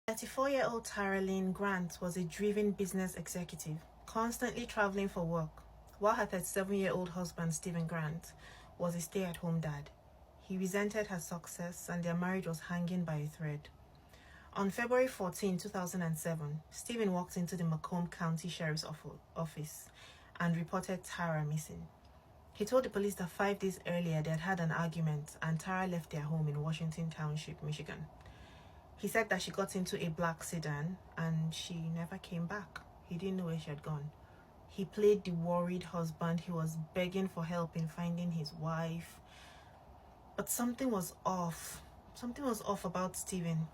34-year-old Tara Lynn Grant was a driven business executive, constantly traveling for work, while her 37-year-old husband, Stephen Grant, was a stay-at-home dad. He resented her success and their marriage was hanging by a thread. On February 14, 2007, Stephen walked into the Macomb County Sheriff's Office and reported Tara missing. He told the police that 5 days earlier they had had an argument and Tara left their home in Washington Township, Michigan. He said that she got into a black sedan and she never came back. He didn't know where she had gone. He played the worried husband. He was begging for help in finding his wife. But something was off. Something was off about Stephen.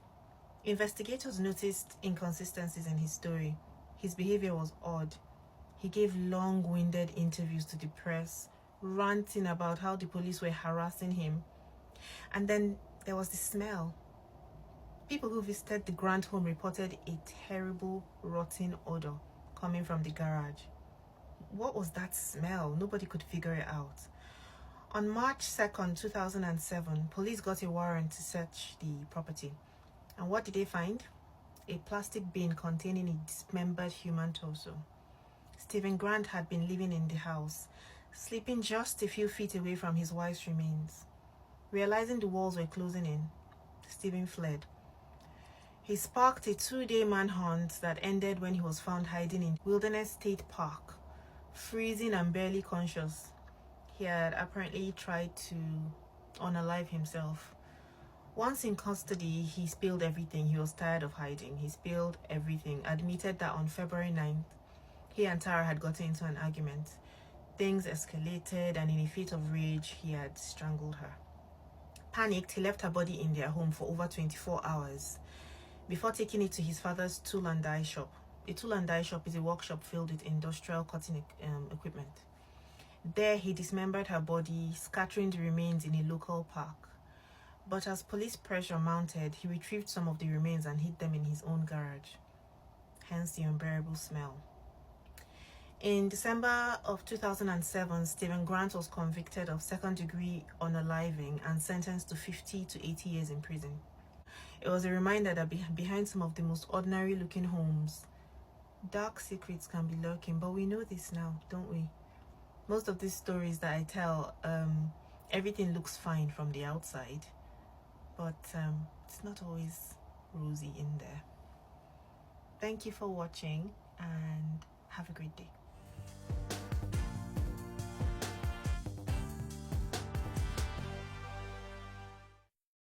Investigators noticed inconsistencies in his story. His behavior was odd. He gave long-winded interviews to the press, ranting about how the police were harassing him. And then there was the smell. People who visited the Grant home reported a terrible, rotten odor coming from the garage. What was that smell? Nobody could figure it out. On March 2nd, 2007, police got a warrant to search the property. And what did they find? A plastic bin containing a dismembered human torso. Stephen Grant had been living in the house, sleeping just a few feet away from his wife's remains. Realizing the walls were closing in, Stephen fled. He sparked a 2-day manhunt that ended when he was found hiding in Wilderness State Park, freezing and barely conscious. He had apparently tried to unalive himself. Once in custody, he spilled everything. He was tired of hiding. He spilled everything, admitted that on February 9th, he and Tara had gotten into an argument. Things escalated and in a fit of rage, he had strangled her. Panicked, he left her body in their home for over 24 hours before taking it to his father's tool and die shop. A tool and die shop is a workshop filled with industrial cutting equipment. There, he dismembered her body, scattering the remains in a local park. But as police pressure mounted, he retrieved some of the remains and hid them in his own garage. Hence the unbearable smell. In December of 2007, Stephen Grant was convicted of second-degree unaliving and sentenced to 50 to 80 years in prison. It was a reminder that behind some of the most ordinary-looking homes, dark secrets can be lurking. But we know this now, don't we? Most of these stories that I tell, everything looks fine from the outside, but it's not always rosy in there. Thank you for watching and have a great day.